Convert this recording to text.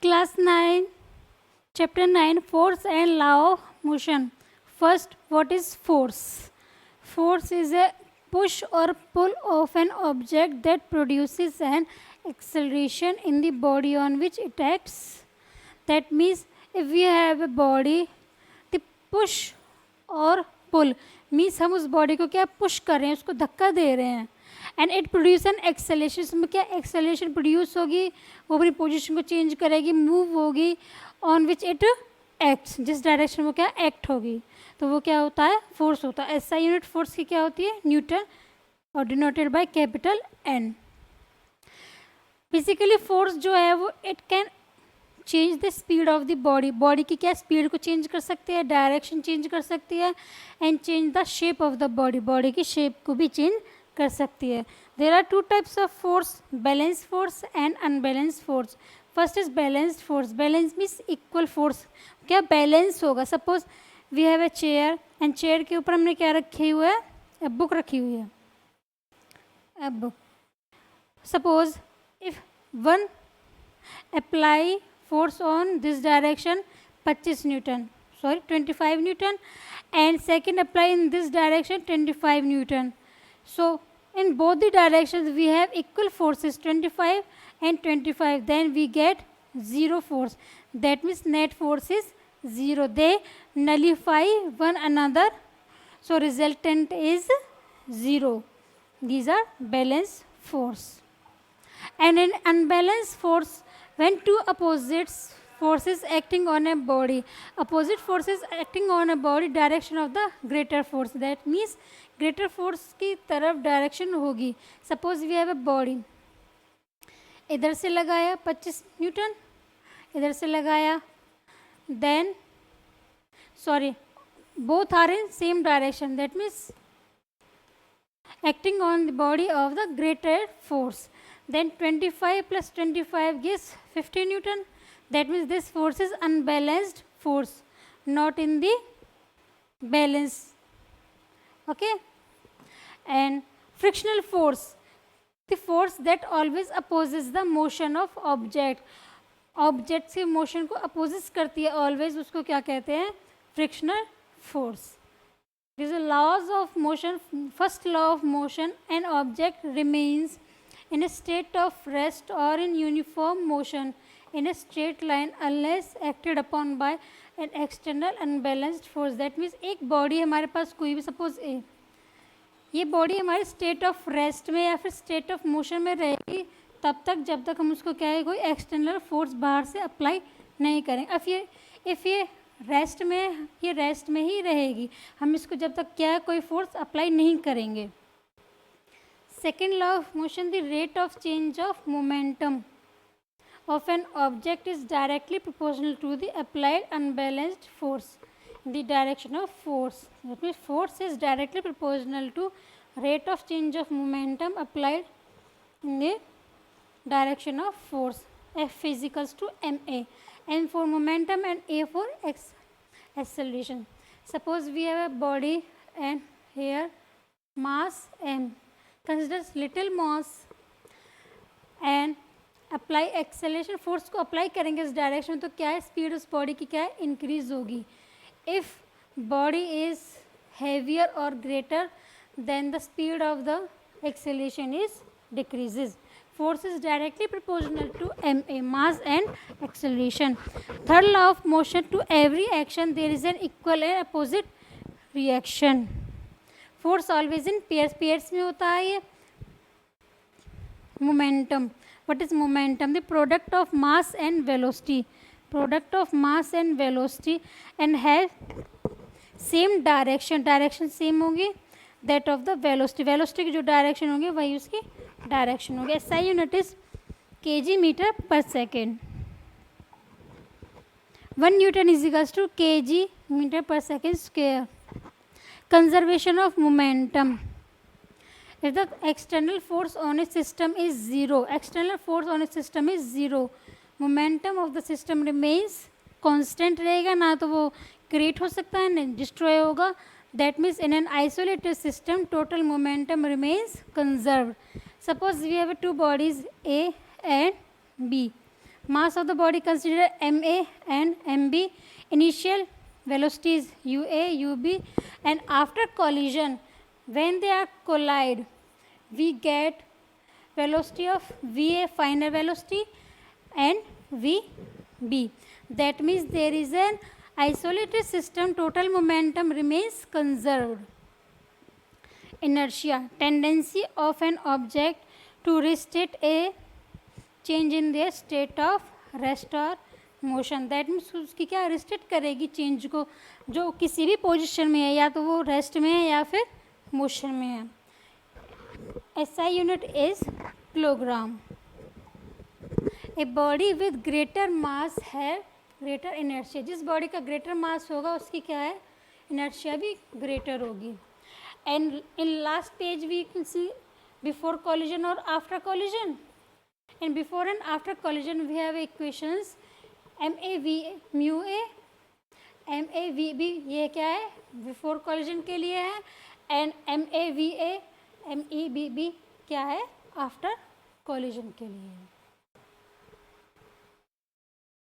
Class 9, Chapter 9, Force and Law of Motion. First, what is force? Force is a push or pull of an object that produces an acceleration in the body on which it acts. That means if we have a body, the push और पुल means हम उस body को क्या push कर रहे हैं, उसको धक्का दे रहे हैं, and it produce an acceleration. इसमें क्या एक्सेलेरेशन प्रोड्यूस होगी, वो अपनी पोजीशन को चेंज करेगी, मूव होगी, ऑन विच इट एक्ट्स, जिस डायरेक्शन में क्या एक्ट होगी, तो वो क्या होता है, फोर्स होता है. एसआई यूनिट फोर्स की क्या होती है, न्यूटन, और denoted by capital N. Basically force जो है वो it can change the speed of the body. Body की क्या स्पीड को चेंज कर सकती है, डायरेक्शन चेंज कर सकती है, and change the shape of the body. Body की शेप को भी चेंज कर सकती है. There are two types of force, balance force and unbalance force. First is balanced force. Balance means equal force. क्या बैलेंस होगा, suppose we have a chair and chair के ऊपर हमने क्या रखी हुआ है, ए बुक रखी हुई है, a book. Suppose if one apply force on this direction 25 Newton, sorry 25 Newton, and second apply in this direction 25 Newton. So in both the directions we have equal forces 25 and 25, then we get zero force. That means net force is zero. They nullify one another, so resultant is zero. These are balanced force. And in unbalanced force, when two opposite forces acting on a body, opposite forces acting on a body, direction of the greater force. That means greater force की तरफ direction होगी. Suppose we have a body, इधर से लगाया 25 Newton, इधर से लगाया, then sorry both are in same direction. That means acting on the body of the greater force. Then 25 plus 25 gives 50 Newton. That means this force is unbalanced force, not in the balance. Okay. And frictional force, the force that always opposes the motion of object. Object से motion को opposes करती है always, उसको क्या कहते हैं, frictional force. These are laws of motion. First law of motion, an object remains in a state of rest or in uniform motion in a straight line unless acted upon by an external unbalanced force. That means एक body हमारे पास कोई भी, suppose ए, ये body हमारे state of rest में या फिर state of motion में रहेगी तब तक जब तक हम उसको क्या है, कोई एक्सटर्नल फोर्स बाहर से अप्लाई नहीं करेंगे. अब ये इफ़ ये रेस्ट में ही रहेगी, हम इसको जब तक क्या है कोई फोर्स अप्लाई नहीं करेंगे. Second law of motion, the rate of change of momentum of an object is directly proportional to the applied unbalanced force in the direction of force. That means force is directly proportional to rate of change of momentum applied in the direction of force. F is equals to ma, n for momentum and a for acceleration. Suppose we have a body and here mass m. Consider little mass and apply acceleration. Force को apply करेंगे इस direction में तो क्या है, speed उस body की क्या है, इंक्रीज होगी. इफ बॉडी इज हेवियर और greater than the speed of the acceleration is decreases. Force is directly proportional to M A, mass and acceleration. Third law of motion, to every action there is an equal and opposite reaction. Force always in pairs, pairs में होता है ये. Momentum, what is momentum, the product of mass and velocity, product of mass and velocity, and have same direction, direction same होगी that of the velocity. Velocity की जो direction होगी वही उसकी डायरेक्शन होगी. SI unit is kg metre per second. 1 newton is equals to kg metre per second square. Conservation of momentum. If the external force on a system is zero, external force on a system is zero, momentum of the system remains constant रहेगा, ना तो वो create हो सकता है ना destroy होगा. That means in an isolated system total momentum remains conserved. Suppose we have two bodies A and B. Mass of the body consider ma and mb. Initial velocities ua, ub, and after collision, when they are collide, we get velocity of va, final velocity, and vb. That means there is an isolated system, total momentum remains conserved. Inertia, tendency of an object to restate a change in their state of rest or motion. That means उसकी क्या restate करेगी change को, जो किसी भी position में है, या तो वो रेस्ट में है या फिर मोशन में है. SI unit is kilogram. A body with greater mass है ग्रेटर इनर्शिया. जिस बॉडी का ग्रेटर मास होगा उसकी क्या है, इनर्शिया भी ग्रेटर होगी. And in last page we can see before collision और after collision. And before and after collision we have equations MAV mu A, MAVB ये क्या है before collision के लिए है, and MAVA MEBB क्या है after collision के लिए है.